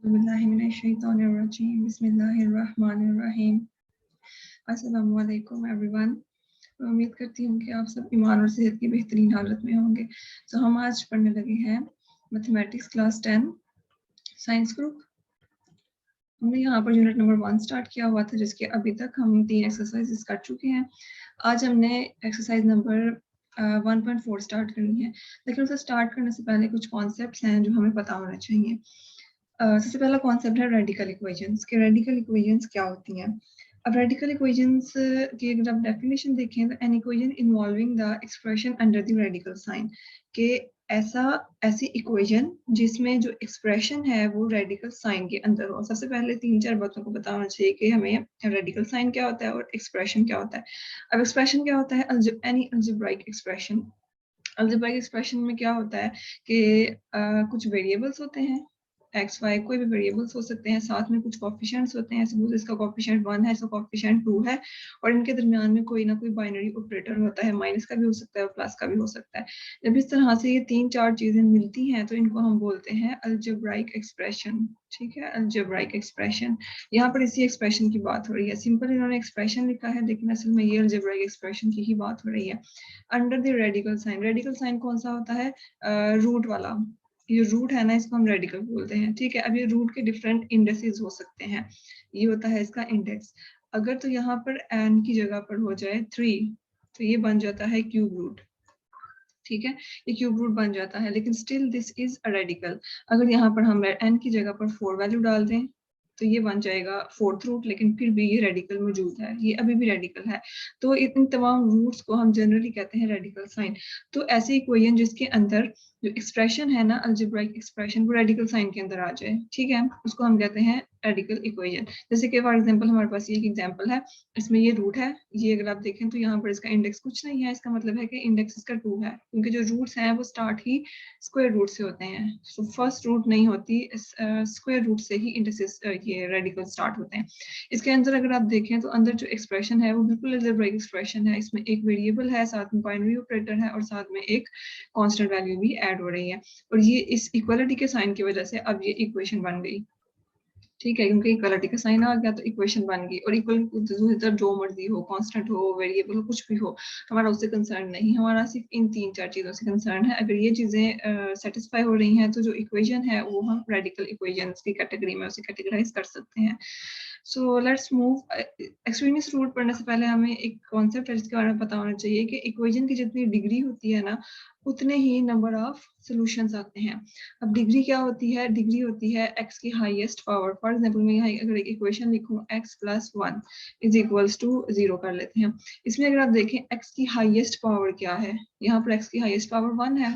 बिस्मिल्लाहिर्रहमानिर्रहीम बिस्मिल्लाहिर्रहमानिर्रहीम। अस्सलामु अलैकुम एवरीवन। मैं उम्मीद करती हूँ कि आप सब ईमान और सेहत की बेहतरीन हालत में होंगे। तो हम आज पढ़ने लगे हैं मैथमेटिक्स क्लास 10 साइंस ग्रुप। हमने यहाँ पर यूनिट नंबर 1 स्टार्ट किया हुआ था, जिसके अभी तक हम 3 एक्सरसाइजेस कर चुके हैं। आज हमने एक्सरसाइज नंबर 1.4 स्टार्ट करनी है, लेकिन उसे स्टार्ट करने से पहले कुछ कॉन्सेप्ट्स हैं जो हमें पता होना चाहिए। सबसे पहला कॉन्सेप्ट है रेडिकल इक्वेशंस के। रेडिकल इक्वेशंस क्या होती हैं? अब रेडिकल इक्वेशंस की अगर आप डेफिनेशन देखें तो an equation involving the expression under the radical sign, के ऐसी इक्वेशन जिसमें जो एक्सप्रेशन है वो रेडिकल साइन के अंदर हो। सबसे पहले 3-4 बातों को बताना चाहिए कि हमें रेडिकल साइन क्या होता है और एक्सप्रेशन क्या होता है। अब एक्सप्रेशन क्या होता है? Any algebraic expression. Algebraic expression में क्या होता है कि कुछ वेरिएबल्स होते हैं, एक्स वाई कोई भी वेरिएबल्स हो सकते हैं, साथ में कुछ कोफिशिएंट्स होते हैं। सपोज इसका कोफिशिएंट 1 है, इसका कोफिशिएंट 2 है, और इनके दरमियान में कोई ना कोई बाइनरी ऑपरेटर होता है, माइनस का भी हो सकता है और प्लस का भी हो सकता है। जब इस तरह से ये 3-4 चीजें मिलती हैं तो इनको हम बोलते हैं अलजेब्राइक एक्सप्रेशन। ठीक है, अलजेब्राइक एक्सप्रेशन। यहाँ पर इसी एक्सप्रेशन की बात हो रही है। सिंपल इन्होंने एक्सप्रेशन लिखा है, लेकिन असल में ये अलजेब्राइक एक्सप्रेशन की ही बात हो रही है। Under the radical sign, radical sign कौन सा होता है? रूट वाला। ये रूट है ना, इसको हम रेडिकल बोलते हैं। ठीक है, अब ये रूट के डिफरेंट इंडेक्सेस हो सकते हैं। ये होता है इसका इंडेक्स। अगर तो यहाँ पर n की जगह पर हो जाए 3, तो ये बन जाता है क्यूब रूट। ठीक है, ये क्यूब रूट बन जाता है, लेकिन still this is a radical. अगर यहाँ पर हम n की जगह पर 4 वैल्यू डाल दें तो ये बन जाएगा 4th रूट, लेकिन फिर भी ये रेडिकल मौजूद है, ये अभी भी रेडिकल है। तो इन तमाम रूट्स को हम जनरली कहते हैं रेडिकल साइन। तो ऐसी इक्वेशन जिसके अंदर जो एक्सप्रेशन है ना, अलजेब्राइक एक्सप्रेशन, वो रेडिकल साइन के अंदर आ जाए, ठीक है, उसको हम कहते हैं रेडिकल इक्वेशन। जैसे कि फॉर एग्जांपल हमारे पास ये एक एग्जांपल है, इसमें ये रूट है, ये अगर आप देखें तो यहाँ पर इसका इंडेक्स कुछ नहीं है, इसका मतलब है कि इंडेक्स इसका 2 है, क्योंकि जो रूट्स हैं वो स्टार्ट ही स्क्वायर रूट से होते हैं। सो फर्स्ट रूट नहीं होती, स्क्वायर रूट से ही इंडेक्सेस ये रेडिकल स्टार्ट होते हैं। इसके अंदर अगर आप देखें तो अंदर जो एक्सप्रेशन है वो बिल्कुल अलजेब्राइक एक्सप्रेशन है। इसमें एक वेरिएबल है, साथ में बाइनरी ऑपरेटर है, और साथ में एक कांस्टेंट वैल्यू भी ऐड हो रही है। और ये इस इक्वालिटी के साइन की वजह से अब ये इक्वेशन बन गई। ठीक है, क्योंकि इक्वालिटी का साइन आ गया तो इक्वेशन बन गई। और इक्वल इधर जो मर्जी हो, कांस्टेंट हो, वेरिएबल हो, कुछ भी हो, हमारा उससे कंसर्न नहीं, हमारा सिर्फ इन 3-4 चीजों से कंसर्न है। अगर ये चीजें सेटिस्फाई हो रही हैं तो जो इक्वेशन है वो हम रेडिकल इक्वेशंस की कैटेगरी में उसे कैटेगराइज कर सकते हैं। So let's move. Extremist root पढ़ने से पहले हमें एक कॉन्सेप्ट है जिसके बारे में पता होना चाहिए कि इक्वेशन की जितनी डिग्री होती है ना, उतने ही नंबर ऑफ सॉल्यूशंस आते हैं। अब डिग्री क्या होती है? डिग्री होती है x की हाईएस्ट पावर। फॉर एग्जांपल मैं यहाँ अगर एक इक्वेशन लिखूं x + 1 इज इक्वल्स टू 0 कर लेते हैं। इसमें अगर आप देखें x की हाईएस्ट पावर क्या है, यहाँ पर x की हाईएस्ट पावर 1 है,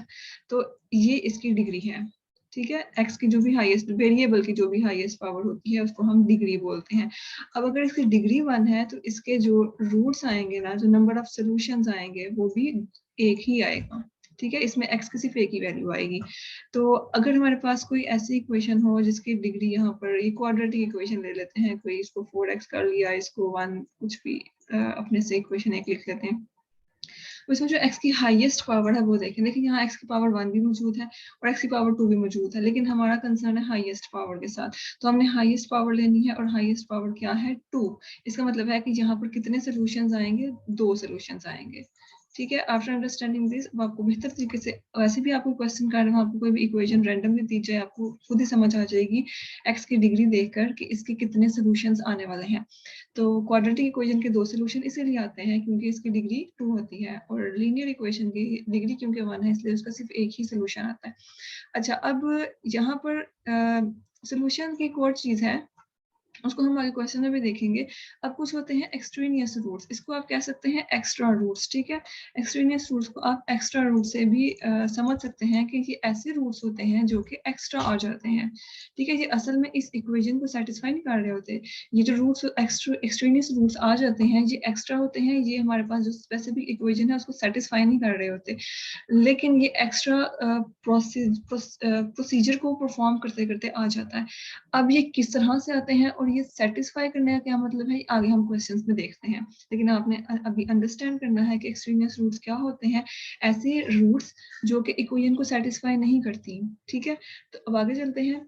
तो ये इसकी डिग्री है। ठीक है, x की जो भी हाईएस्ट वेरिएबल की जो भी हाईएस्ट पावर होती है उसको हम डिग्री बोलते हैं। अब अगर इसकी डिग्री 1 है तो इसके जो रूट्स आएंगे ना, जो नंबर ऑफ सॉल्यूशंस आएंगे वो भी एक ही आएगा। ठीक है, इसमें x की सिर्फ एक ही वैल्यू आएगी। तो अगर हमारे पास कोई ऐसी इक्वेशन हो जिसकी डिग्री यहाँ पर, ये क्वाड्रेटिक इक्वेशन ले लेते हैं, कोई इसको 4x कर लिया, इसको 1 कुछ भी अपने से इक्वेशन एक लिख लेते हैं, उसमें जो x की हाईएस्ट पावर है वो देखें। देखिए यहाँ x की पावर 1 भी मौजूद है और x की पावर 2 भी मौजूद है, लेकिन हमारा कंसर्न है हाईएस्ट पावर के साथ। तो हमने हाईएस्ट पावर लेनी है, और हाईएस्ट पावर क्या है? 2। इसका मतलब है कि यहाँ पर कितने सोल्यूशंस आएंगे? 2 सोल्यूशंस आएंगे। ठीक है, आफ्टर अंडरस्टैंडिंग दिस अब आपको बेहतर तरीके से, वैसे भी आपको क्वेश्चन कर रहा हूँ, आपको कोई भी इक्वेशन रैंडमली दी जाए आपको खुद ही समझ आ जाएगी x की डिग्री देखकर कि इसके कितने सोल्यूशंस आने वाले हैं। तो क्वाड्रेटिक इक्वेशन के 2 सोल्यूशन इसीलिए आते हैं क्योंकि इसकी डिग्री 2 होती है, और लीनियर इक्वेशन की डिग्री क्योंकि 1 है इसलिए उसका सिर्फ एक ही सोल्यूशन आता है। अच्छा, अब यहाँ पर सोल्यूशन की एक और चीज है, उसको हम आगे क्वेश्चन में भी देखेंगे। अब कुछ होते हैं एक्सट्रेनियस रूट्स, इसको आप कह सकते हैं एक्स्ट्रा रूट्स। ठीक है, एक्सट्रेनियस रूट्स को आप एक्स्ट्रा रूट से भी समझ सकते हैं कि ये ऐसे रूट्स होते हैं जो कि एक्स्ट्रा आ जाते हैं। ठीक है, ये असल में इस इक्वेशन को सेटिस्फाई नहीं कर रहे होते। ये जो रूट्स एक्सट्रेनियस रूट्स आ जाते हैं ये एक्स्ट्रा होते हैं, ये हमारे पास जो स्पेसिफिक इक्वेशन है उसको सेटिस्फाई नहीं कर रहे होते, लेकिन ये एक्स्ट्रा प्रोसीजर को परफॉर्म करते करते आ जाता है। अब ये किस तरह से आते हैं और ये सेटिस्फाई करने का क्या मतलब है, आगे हम क्वेश्चंस में देखते हैं। लेकिन आपने अभी अंडरस्टैंड करना है कि एक्सट्रीनियस रूट्स क्या होते हैं, ऐसे रूट्स जो कि इक्वेशन को सेटिस्फाई नहीं करती। ठीक है, तो अब आगे चलते हैं।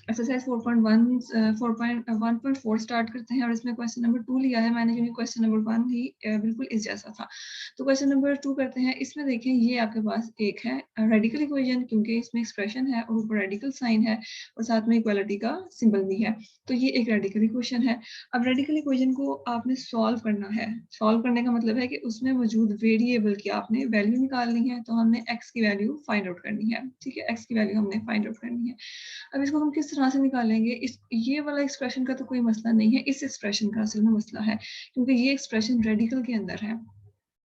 एक्सरसाइज 4.4 स्टार्ट करते हैं और इसमें क्वेश्चन नंबर 2 लिया है मैंने, क्योंकि क्वेश्चन नंबर 1 ही बिल्कुल इस जैसा था। तो क्वेश्चन नंबर 2 करते हैं। इसमें देखें ये आपके पास एक है रेडिकल इक्वेशन, क्योंकि इसमें एक्सप्रेशन है और ऊपर रेडिकल साइन है और साथ में इक्वालिटी का सिंबल भी है, तो ये एक रेडिकल इक्वेशन है। अब रेडिकल इक्वेशन को आपने सॉल्व करना है। सॉल्व करने का मतलब है कि उसमें मौजूद वेरिएबल की आपने वैल्यू निकालनी है, तो हमने एक्स की वैल्यू फाइंड आउट करनी है। ठीक है, एक्स की वैल्यू हमने फाइंड आउट करनी है। अब इसको हम किस तरह से निकालेंगे? इस ये वाला एक्सप्रेशन का तो कोई मसला नहीं है, इस एक्सप्रेशन का असल में मसला है, क्योंकि ये एक्सप्रेशन रेडिकल के अंदर है।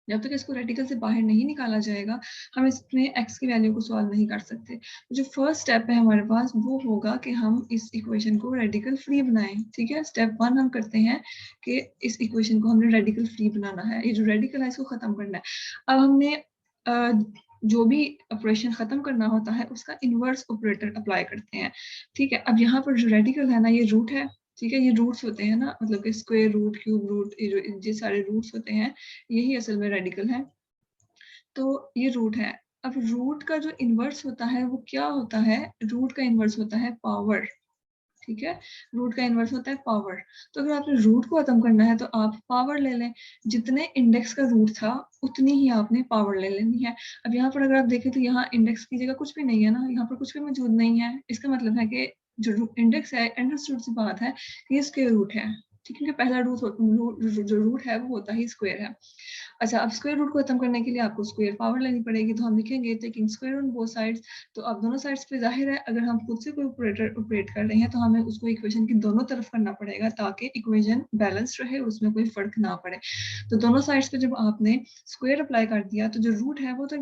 जब तक इसको रेडिकल से बाहर नहीं निकाला जाएगा, हम इसमें एक्स की वैल्यू को सॉल्व नहीं कर सकते। जो फर्स्ट स्टेप है हमारे पास, वो होगा कि हम इस इक्वेशन को रेडिकल फ्री बनाएं। ठीक है, स्टेप 1 हम करते हैं कि इस इक्वेशन को हमने रेडिकल फ्री बनाना है। ये जो रेडिकल है इसको खत्म करना है। अब हमने जो भी ऑपरेशन खत्म करना होता है उसका इनवर्स ऑपरेटर अप्लाई करते हैं। ठीक है, अब यहाँ पर जो रेडिकल है ना, ये रूट है। ठीक है, ये रूट्स होते हैं ना, मतलब कि स्क्वायर रूट, क्यूब रूट, ये सारे रूट्स होते हैं, यही असल में रेडिकल है। तो ये रूट है। अब रूट का जो इनवर्स होता है वो क्या होता है? रूट का इनवर्स होता है पावर। ठीक है, रूट का इनवर्स होता है पावर। तो अगर आपने रूट को खत्म करना है तो आप पावर ले लें। जितने इंडेक्स का रूट था उतनी ही आपने पावर ले लेनी है। अब यहाँ पर अगर आप देखें तो यहाँ इंडेक्स की जगह कुछ भी नहीं है ना, यहाँ पर कुछ भी मौजूद नहीं है। इसका मतलब है कि जो इंडेक्स है, अंडरस्टूड सी बात है कि ये स्क्वायर रूट है। ठीक है, पहला जो रूट है वो होता ही स्क्वायर है। अच्छा, अब स्क्वायर रूट को खत्म करने के लिए आपको स्क्वायर पावर लेनी पड़ेगी, तो हम लिखेंगे taking square on both sides. तो अब दोनों साइड्स पे जाहिर है अगर हम खुद से कोई ऑपरेट कर रहे हैं तो हमें उसको इक्वेशन की दोनों तरफ करना पड़ेगा, ताकि इक्वेशन बैलेंस रहे, उसमें कोई फर्क ना पड़े। तो दोनों साइड्स पे जब आपने स्क्वायर अप्लाई कर दिया तो जो रूट है वो तो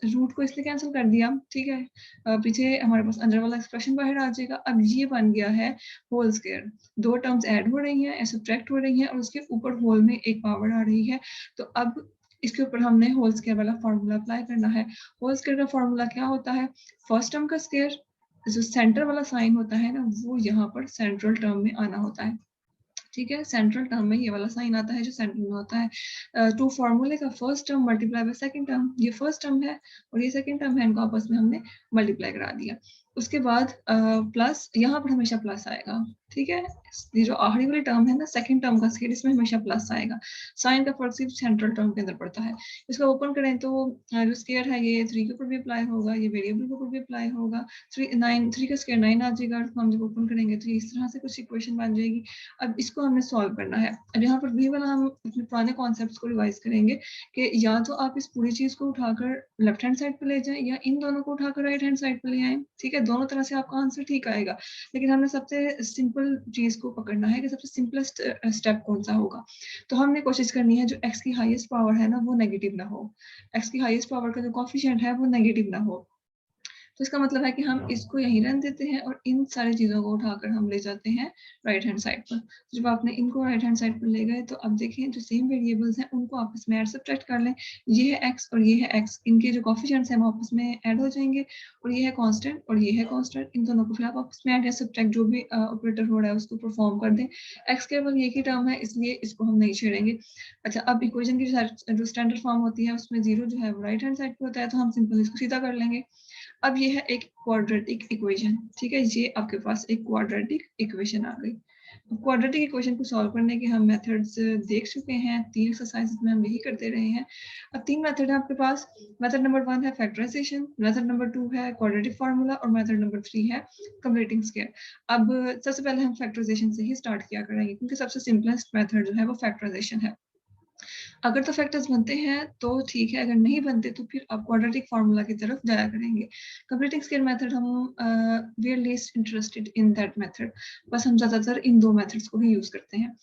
रूट को इसलिए कैंसिल कर दिया। ठीक है, पीछे हमारे पास अंदर वाला एक्सप्रेशन बाहर आ जाएगा। अब ये बन गया है होल स्क्वायर। दो टर्म्स ऐड हो रही हैं, सब्ट्रैक्ट हो रही हैं और उसके ऊपर होल में एक पावर आ रही है। तो अब इसके ऊपर हमने होल स्क्वायर वाला फॉर्मूला अप्लाई करना है। होल स्क्वायर का फॉर्मूला क्या होता है? फर्स्ट टर्म का स्क्वायर, जो सेंटर वाला साइन होता है ना, वो यहाँ पर सेंट्रल टर्म में आना होता है। ठीक है, सेंट्रल टर्म में ये वाला साइन आता है जो सेंटर में होता है। टू फॉर्मूले का first term multiply by second term, ये फर्स्ट टर्म है और ये सेकंड टर्म है, इनको आपस में हमने मल्टीप्लाई करा दिया। उसके बाद प्लस, यहाँ पर हमेशा प्लस आएगा। ठीक है, ये जो आखिरी वाली टर्म है ना, सेकंड टर्म का स्केल, इसमें हमेशा प्लस आएगा। साइन का फर्क सिर्फ सेंट्रल टर्म के अंदर पड़ता है। इसको ओपन करें तो जो स्केयर है ये 3 के ऊपर भी अप्लाई होगा, ये वेरिएबल के ऊपर भी अप्लाई होगा। 3 का स्केयर 9 आ जाएगा। हम जब ओपन करेंगे तो इस तरह से कुछ इक्वेशन बन जाएगी। अब इसको हमने सॉल्व करना है। अब यहाँ पर भी वाला हम अपने पुराने कॉन्सेप्ट्स को रिवाइज करेंगे कि या तो आप इस पूरी चीज को उठाकर लेफ्ट हैंड साइड पे ले जाएं या इन दोनों को उठाकर राइट हैंड साइड पे ले आए। ठीक है, दोनों तरह से आपका आंसर ठीक आएगा, लेकिन हमने सबसे सिंपल चीज को पकड़ना है कि सबसे सिंपलेस्ट स्टेप कौन सा होगा। तो हमने कोशिश करनी है जो एक्स की हाईएस्ट पावर है ना वो नेगेटिव ना हो। एक्स की हाईएस्ट पावर का जो कोफिशिएंट है वो नेगेटिव ना हो। तो इसका मतलब है कि हम इसको यहीं रन देते हैं और इन सारी चीज़ों को उठाकर हम ले जाते हैं राइट हैंड साइड पर। जब आपने इनको राइट हैंड साइड पर ले गए तो अब देखें जो सेम वेरिएबल्स हैं उनको आपस में ऐड सब्ट्रैक्ट कर लें। ये है एक्स और ये है एक्स, इनके जो कोफिशिएंट्स हैं वो आपस में ऐड हो जाएंगे। और ये है कांस्टेंट और ये है कांस्टेंट, इन दोनों को फिर आप आपस में ऐड या सब्ट्रैक्ट जो भी ऑपरेटर हो रहा है उसको परफॉर्म कर दें। एक्स केवल एक ही टर्म है इसलिए इसको हम नहीं छेड़ेंगे। अच्छा, अब इक्वेशन की जो स्टैंडर्ड फॉर्म होती है उसमें जीरो जो है वो राइट हैंड साइड पे होता है, तो हम सिंपल इसको सीधा कर लेंगे। अब ये है एक क्वाड्रेटिक इक्वेशन। ठीक है, ये आपके पास एक क्वाड्रेटिक इक्वेशन आ गई। क्वाड्रेटिक इक्वेशन को सॉल्व करने के हम मेथड्स देख चुके हैं, 3 एक्सरसाइजेस में हम यही करते रहे हैं। अब 3 मेथड है आपके पास। मेथड नंबर 1 है फैक्टराइजेशन, मेथड नंबर 2 है क्वाड्रेटिक फार्मूला और मेथड नंबर 3 है कंप्लीटिंग स्क्वायर। अब सबसे पहले हम फैक्टराइजेशन से ही स्टार्ट किया करेंगे, क्योंकि सबसे सिंपलेस्ट मेथड जो है वो फैक्टराइजेशन है। अगर तो फैक्टर्स बनते हैं तो ठीक है, अगर नहीं बनते तो फिर आप क्वाड्रेटिक फार्मूला की तरफ जाया करेंगे। कंप्लीटिंग स्क्वायर मेथड हम we are least interested in that method, बस हम ज्यादातर इन दो मेथड्स को ही यूज करते हैं।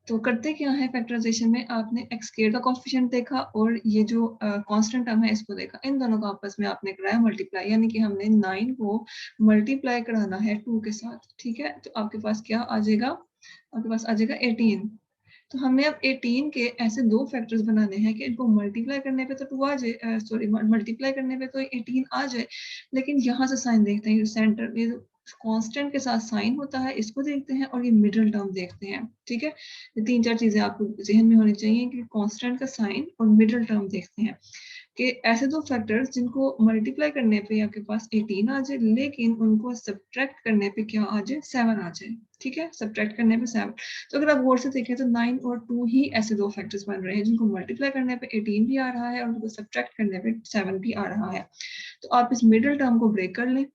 तो करते क्या है फैक्टराइजेशन में, आपने एक्स स्क्वायर का कोफिशिएंट देखा और ये जो कांस्टेंट टर्म है इसको देखा, इन दोनों का आपस में आपने कराया मल्टीप्लाई, यानी कि हमने 9 को मल्टीप्लाई कराना है 2 के साथ। ठीक है, तो आपके पास क्या आ जाएगा? आपके पास आ जाएगा 18। तो हमने अब 18 के ऐसे दो फैक्टर्स बनाने हैं कि इनको मल्टीप्लाई करने पे तो 2 आ जाए, सॉरी मल्टीप्लाई करने पे तो 18 आ जाए, लेकिन यहाँ से साइन देखते हैं, सेंटर ये कांस्टेंट के साथ साइन होता है इसको देखते हैं और ये मिडिल टर्म देखते हैं। ठीक है, ये 3-4 चीजें आपको जहन में होनी चाहिए कि कांस्टेंट का साइन और मिडिल टर्म देखते हैं। कि ऐसे दो फैक्टर्स जिनको मल्टीप्लाई करने पे आपके पास 18 आ जाए, लेकिन उनको सब्ट्रैक्ट करने पे क्या आ जाए, 7 आ जाए। ठीक है, सब्ट्रैक्ट करने पे 7। तो अगर आप गौर से देखें तो 9 और 2 ही ऐसे दो फैक्टर्स बन रहे हैं जिनको मल्टीप्लाई करने पे 18 भी आ रहा है और उनको सब्ट्रैक्ट करने पे 7 भी आ रहा है। तो आप इस मिडिल टर्म को ब्रेक कर लें।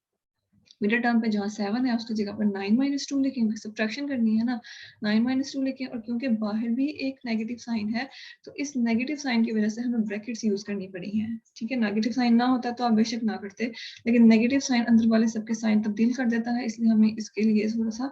मिडिल टर्म पे जहाँ 7 है उसकी जगह पर 9 - 2 लिखें, सब्ट्रैक्शन करनी है ना, 9 - 2 लिखें। और क्योंकि बाहर भी एक नेगेटिव साइन है तो इस नेगेटिव साइन की वजह से हमें ब्रैकेट्स यूज करनी पड़ी हैं। ठीक है, नेगेटिव साइन ना होता तो आप बेशक ना करते, लेकिन नेगेटिव साइन अंदर वाले सबके साइन तब्दील कर देता है, इसलिए हमें इसके लिए थोड़ा सा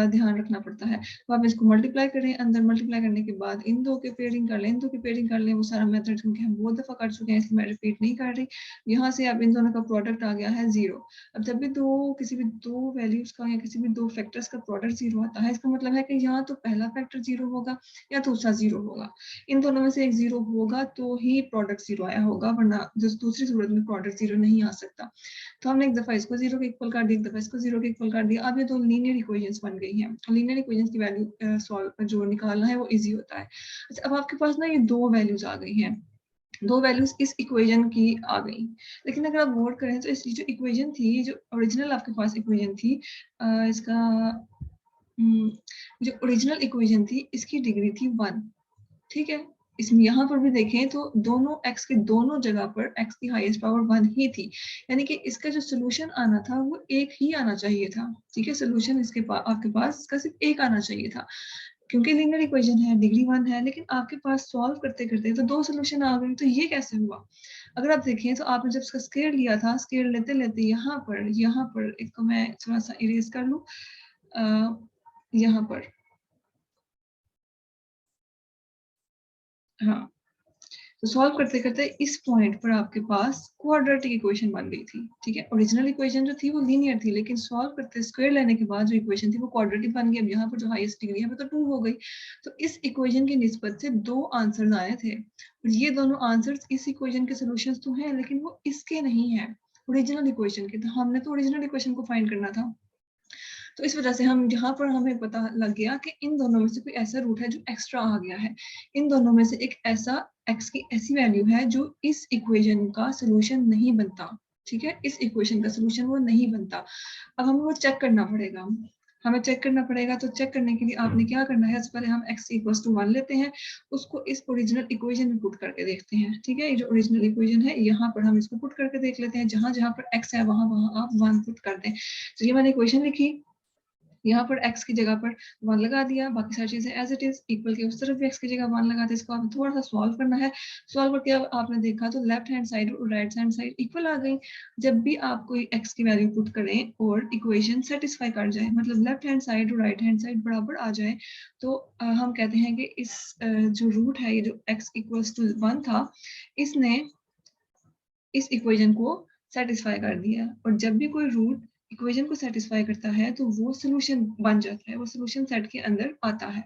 ध्यान रखना पड़ता है। तो आप इसको मल्टीप्लाई करें, अंदर मल्टीप्लाई करने के बाद इन दो के पेयरिंग कर लें, इन दो की पेयरिंग कर लें। वो सारा मेथड क्योंकि हम बहुत दफा कर चुके हैं इसलिए मैं रिपीट नहीं कर रही। यहाँ से अब इन दोनों का प्रोडक्ट आ गया है 0। अब जब भी किसी भी दो वैल्यूज का या किसी भी दो फैक्टर्स का प्रोडक्ट 0 आता है, इसका मतलब है कि यहाँ तो पहला फैक्टर 0 होगा या दूसरा 0 होगा। इन दोनों में से एक 0 होगा तो ही प्रोडक्ट 0 आया होगा, वरना दूसरी सूरत में प्रोडक्ट 0 नहीं आ सकता। तो हमने एक दफा इसको 0 के इक्वल कर दिया, एक दफा इसको 0 के इक्वल कर दिया। अब ये दो लीनियर इक्वेशंस बन गई हैं। लीनियर इक्वेशंस की वैल्यू सॉल्व जो निकालना है वो इजी होता है। अच्छा, अब आपके पास ना ये दो वैल्यूज आ गई हैं, दो वैल्यूज इस इक्वेशन की आ गई। लेकिन अगर आप गौर करें तो इस जो इक्वेशन थी, जो ओरिजिनल आपके पास इक्वेशन थी, इसका जो ओरिजिनल इक्वेशन थी इसकी डिग्री थी 1। ठीक है, इसमें यहाँ पर भी देखें तो दोनों x के दोनों जगह पर x की हाईएस्ट पावर 1 ही थी, यानी कि इसका जो सोल्यूशन आना था वो एक ही आना चाहिए था। ठीक है, सोल्यूशन इसके पास आपके पास इसका सिर्फ एक आना चाहिए था, क्योंकि लीनियर इक्वेशन है, डिग्री 1 है। लेकिन आपके पास सॉल्व करते करते तो दो सोल्यूशन आ गए, तो ये कैसे हुआ? अगर आप देखें तो आपने जब इसका स्केयर लिया था, स्केयर लेते लेते यहाँ पर एक तो मैं थोड़ा सा इरेज कर लूँ, यहाँ पर, हाँ, तो सॉल्व करते करते इस पॉइंट पर आपके पास क्वाड्रेटिक इक्वेशन बन गई थी। ठीक है, ओरिजिनल इक्वेशन जो थी वो लीनियर थी, लेकिन सॉल्व करते स्क्वायर लेने के बाद जो इक्वेशन थी वो क्वाड्रेटिक बन गई। अब यहाँ पर जो हाईएस्ट डिग्री है वो तो 2 हो गई। तो इस इक्वेशन की निस्बत से दो आंसर्स आए थे, और ये दोनों आंसर्स इस इक्वेशन के सोल्यूशंस तो हैं, लेकिन वो इसके नहीं है, ओरिजिनल इक्वेशन के। तो हमने तो ओरिजिनल इक्वेशन को फाइंड करना था। तो इस वजह से हम यहाँ पर हमें पता लग गया कि इन दोनों में से कोई ऐसा रूट है जो एक्स्ट्रा आ गया है। इन दोनों में से एक ऐसा x की ऐसी वैल्यू है जो इस इक्वेशन का सोल्यूशन नहीं बनता। ठीक है, इस इक्वेशन का सोल्यूशन वो नहीं बनता। अब हमें वो चेक करना पड़ेगा, हमें चेक करना पड़ेगा। तो चेक करने के लिए आपने क्या करना है, सबसे पहले हम x = 1 लेते हैं, उसको इस ओरिजिनल इक्वेशन में पुट करके देखते हैं। ठीक है, ये जो ओरिजिनल इक्वेशन है यहाँ पर हम इसको पुट करके देख लेते हैं। जहां जहां पर x है वहां वहां आप 1 पुट कर दें। तो ये मैंने इक्वेशन लिखी, यहाँ पर x की जगह पर 1 लगा दिया, बाकी सारी चीजें एज इट इज। इक्वल के उस तरफ भी x की जगह 1 लगा दिया। इसको आपको थोड़ा सा सॉल्व करना है। सॉल्व करके अब आपने देखा तो लेफ्ट हैंड साइड और राइट हैंड साइड इक्वल आ गई। जब भी आप कोई x की वैल्यू पुट करें और इक्वेशन सेटिस्फाई कर जाए, मतलब लेफ्ट हैंड साइड और राइट हैंड साइड बराबर आ जाए, तो हम कहते हैं कि इस जो रूट है, ये जो x = 1 था, इसने इस इक्वेशन को सेटिस्फाई कर दिया। और जब भी कोई रूट इक्वेशन को सेटिस्फाई करता है तो वो सोल्यूशन बन जाता है, वो सोल्यूशन सेट के अंदर आता है।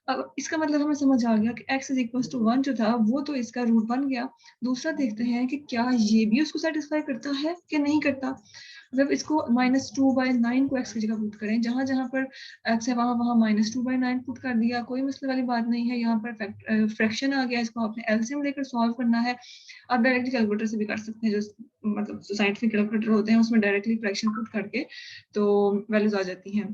अब इसका मतलब हमें समझ आ गया कि x = 1 जो था वो तो इसका रूट बन गया। दूसरा देखते हैं कि क्या ये भी उसको सेटिस्फाई करता है कि नहीं करता। जब इसको -2/9 को x की जगह पुट करें, जहां जहां पर x है वहां वहां -2/9 पुट कर दिया, कोई मसले वाली बात नहीं है। यहाँ पर फ्रैक्शन आ गया, इसको आपने एलसीएम लेकर सॉल्व करना है। आप डायरेक्टली कैलकुलेटर से भी कर सकते हैं, जो मतलब जो साइंटिफिक कैलकुलेटर होते हैं उसमें डायरेक्टली फ्रैक्शन पुट करके तो वैल्यूज आ जाती हैं।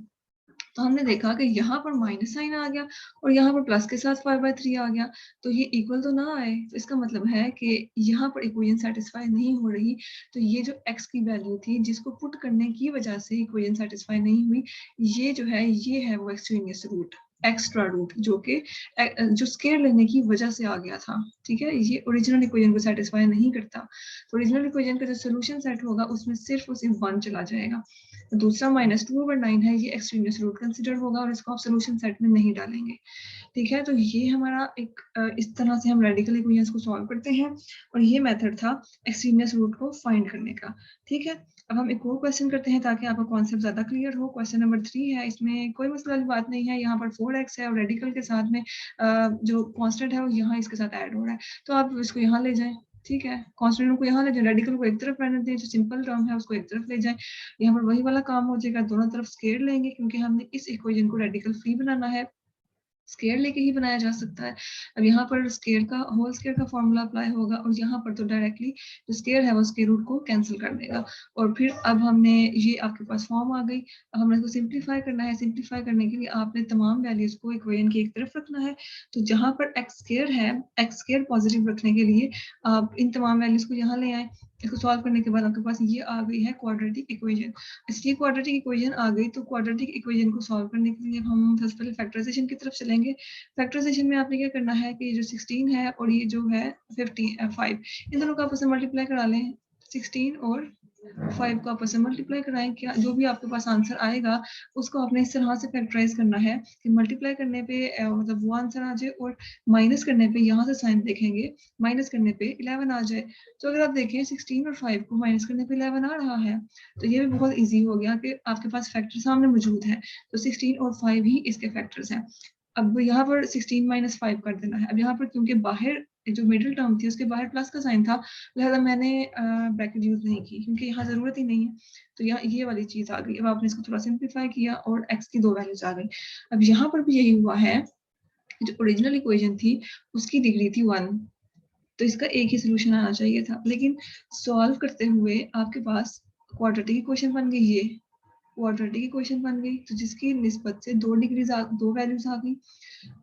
तो हमने देखा कि यहाँ पर माइनस साइन आ गया और यहाँ पर प्लस के साथ 5/3 आ गया, तो ये इक्वल तो ना आए। तो इसका मतलब है कि यहाँ पर इक्वेशन सेटिस्फाई नहीं हो रही। तो ये जो x की वैल्यू थी जिसको पुट करने की वजह से इक्वेशन सेटिस्फाई नहीं हुई, ये जो है ये है वो एक्सट्रीनियस रूट, एक्स्ट्रा रूट, जो कि जो स्केयर लेने की वजह से आ गया था। ठीक है, ये ओरिजिनल इक्वेशन को सेटिस्फाई नहीं करता। तो ओरिजिनल इक्वेशन का जो सोल्यूशन सेट होगा उसमें सिर्फ और सिर्फ 1 चला जाएगा। दूसरा -2/9 है, ये एक्सट्रीनियस रूट कंसिडर होगा और इसको आप सोल्यूशन सेट में नहीं डालेंगे। ठीक है, तो ये हमारा एक इस तरह से हम रेडिकल इक्वेशंस को सॉल्व करते हैं, और ये मेथड था एक्सट्रीनियस रूट को फाइंड करने का। ठीक है, अब हम एक और क्वेश्चन करते हैं ताकि आपका कॉन्सेप्ट ज्यादा क्लियर हो। क्वेश्चन नंबर 3 है, इसमें कोई मसला वाली बात नहीं है। यहाँ पर 4x है और रेडिकल के साथ में जो कांस्टेंट है वो यहाँ इसके साथ ऐड हो रहा है, तो आप इसको यहाँ ले जाएं। ठीक है, कांस्टेंट को यहाँ ले जाए, रेडिकल को एक तरफ रहने दें, जो सिंपल टर्म है उसको एक तरफ ले जाएं। यहाँ पर वही वाला काम हो जाएगा, दोनों तरफ स्केयर लेंगे क्योंकि हमने इस इक्वेशन को रेडिकल फ्री बनाना है। स्केयर लेके ही बनाया जा सकता है। अब यहाँ पर स्केयर का होल स्केयर का फॉर्मूला अप्लाई होगा और यहाँ पर तो डायरेक्टली जो स्केयर है वो स्केयर रूट को कैंसिल कर देगा। और फिर अब हमने ये आपके पास फॉर्म आ गई। अब हमने इसको सिंप्लीफाई करना है। सिंप्लीफाई करने के लिए आपने तमाम वैल्यूज को इक्वेशन की एक तरफ रखना है। तो जहाँ पर एक्स स्केयर है, एक्स स्केयर पॉजिटिव रखने के लिए आप इन तमाम वैल्यूज को यहाँ ले आए। इसको सॉल्व करने के बाद आपके पास ये आ गई है क्वाड्रेटिक इक्वेशन। इसलिए क्वाड्रेटिक इक्वेशन आ गई तो क्वाड्रेटिक इक्वेशन को सॉल्व करने के लिए हम सबसे पहले फैक्टराइजेशन की तरफ चलेंगे। फैक्टराइजेशन में आपने क्या करना है कि जो 16 है और ये जो है 5 इन दोनों का आपस में मल्टीप्लाई करा लें। 16 और 5 को आपस में मल्टीप्लाई कराएं। क्या जो भी आपके पास आंसर आएगा उसको आपने इस तरह से फैक्टराइज करना है कि मल्टीप्लाई करने पे मतलब वो आंसर आ जाए और माइनस करने पे यहाँ से साइन देखेंगे, माइनस करने पे 11 आ जाए। तो अगर आप देखें 16 और 5 को माइनस करने पे 11 आ रहा है, तो ये भी बहुत ईजी हो गया कि आपके पास फैक्टर सामने मौजूद है। तो 16 और 5 ही इसके फैक्टर्स हैं। अब यहाँ पर 16 माइनस 5 कर देना है। अब यहाँ पर क्योंकि बाहर जो मिडिल टर्म थी उसके बाहर प्लस का साइन था, लिहाजा मैंने ब्रैकेट यूज नहीं की क्योंकि यहाँ जरूरत ही नहीं है। तो यहाँ ये वाली चीज आ गई। अब आपने इसको थोड़ा सिंप्लीफाई किया और x की 2 वैल्यूज आ गई। अब यहाँ पर भी यही हुआ है, जो ओरिजिनल इक्वेशन थी उसकी डिग्री थी 1, तो इसका एक ही सोल्यूशन आना चाहिए था। लेकिन सॉल्व करते हुए आपके पास क्वाड्रेटिक इक्वेशन बन गई, ये क्वाड्रेटिक इक्वेशन बन गई, तो जिसकी निस्बत से 2 डिग्रीज 2 वैल्यूज आ गई।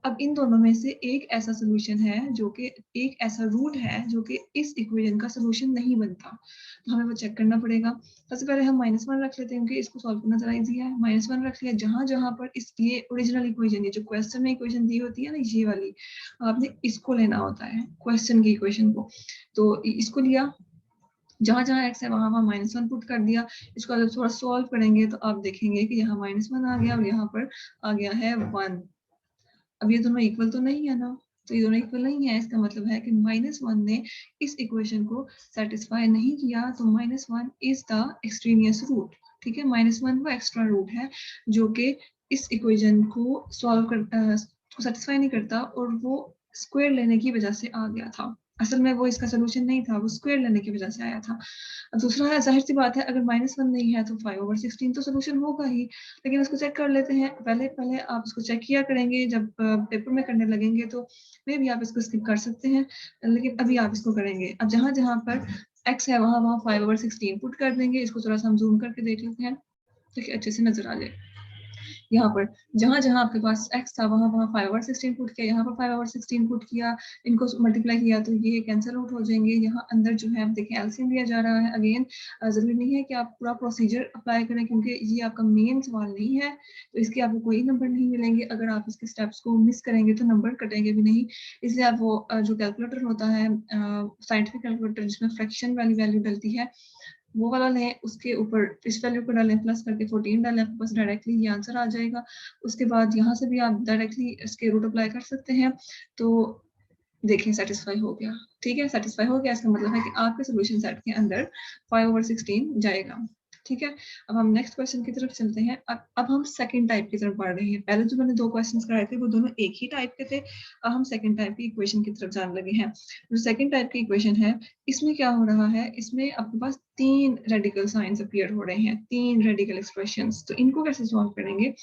अब इन दोनों में से एक ऐसा सोल्यूशन है जो कि एक ऐसा रूट है जो कि इस इक्वेशन का सोल्यूशन नहीं बनता, तो हमें वो चेक करना पड़ेगा। सबसे पहले हम -1 रख लेते हैं क्योंकि इसको सॉल्व करना जरा इजी है। -1 रख लिया। जहां जहां पर इस ये ओरिजिनल इक्वेशन, ये जो क्वेश्चन में इक्वेशन दी होती है ना, ये वाली आपने इसको लेना होता है, क्वेश्चन की इक्वेशन को। तो इसको लिया, जहां जहां x है वहां वहां -1 पुट कर दिया। इसको अगर थोड़ा सॉल्व करेंगे तो आप देखेंगे कि यहाँ -1 आ गया और यहाँ पर आ गया है 1। अब ये दोनों इक्वल तो नहीं है ना, तो ये दोनों इक्वल नहीं है। इसका मतलब है कि -1 ने इस इक्वेशन को सेटिस्फाई नहीं किया। तो -1 इज द एक्सट्रीनियस रूट। ठीक है, -1 वो एक्स्ट्रा रूट है जो कि इस इक्वेशन को सॉल्व कर सेटिस्फाई नहीं करता और वो स्क्वायर लेने की वजह से आ गया था। असल में वो इसका सोल्यूशन नहीं था, वो स्क्वायर लेने की वजह से आया था। दूसरा है, जाहिर सी बात है अगर -1 नहीं है तो 5/16 तो सोल्यूशन होगा ही। लेकिन उसको चेक कर लेते हैं। पहले पहले आप इसको चेक किया करेंगे, जब पेपर में करने लगेंगे तो मे भी आप इसको स्किप कर सकते हैं, लेकिन अभी आप इसको करेंगे। अब जहां जहां पर x है वहां वहां 5/16 पुट कर देंगे। इसको थोड़ा सा हम जूम करके देख लेते हैं ताकि अच्छे से नजर आ जाए। यहाँ पर जहां जहां आपके पास x था वहां वहां 5/16 पुट किया, यहाँ पर 5/16 पुट किया, इनको मल्टीप्लाई किया तो ये कैंसिल आउट हो जाएंगे। यहाँ अंदर जो है आप देखें एलसीएम लिया जा रहा है। अगेन जरूरी नहीं है कि आप पूरा प्रोसीजर अप्लाई करें क्योंकि ये आपका मेन सवाल नहीं है, तो इसके आपको कोई नंबर नहीं मिलेंगे। अगर आप इसके स्टेप्स को मिस करेंगे तो नंबर कटेंगे भी नहीं। इसलिए आप वो जो कैलकुलेटर होता है साइंटिफिक कैलकुलेटर जिसमें फ्रैक्शन वाली वैल्यू डलती है वो वाला लें, उसके ऊपर इस वैल्यू को डालें, प्लस करके 14 डालें, आपके पास डायरेक्टली ये आंसर आ जाएगा। उसके बाद यहाँ से भी आप डायरेक्टली इसके रूट अप्लाई कर सकते हैं। तो देखें सेटिस्फाई हो गया। ठीक है, सेटिस्फाई हो गया, इसका मतलब है कि आपके सोल्यूशन सेट के अंदर 5/16 जाएगा। ठीक है, अब हम नेक्स्ट क्वेश्चन की तरफ चलते हैं। अब हम सेकंड टाइप की तरफ बढ़ रहे हैं। पहले जो मैंने 2 क्वेश्चंस कराए थे वो दोनों एक ही टाइप के थे। अब हम सेकंड टाइप की इक्वेशन की तरफ जाने लगे हैं। जो सेकंड टाइप की इक्वेशन है इसमें क्या हो रहा है, इसमें आपके पास 3 रेडिकल साइंस अपीयर हो रहे हैं, 3 रेडिकल एक्सप्रेशंस। तो इनको कैसे सॉल्व करेंगे,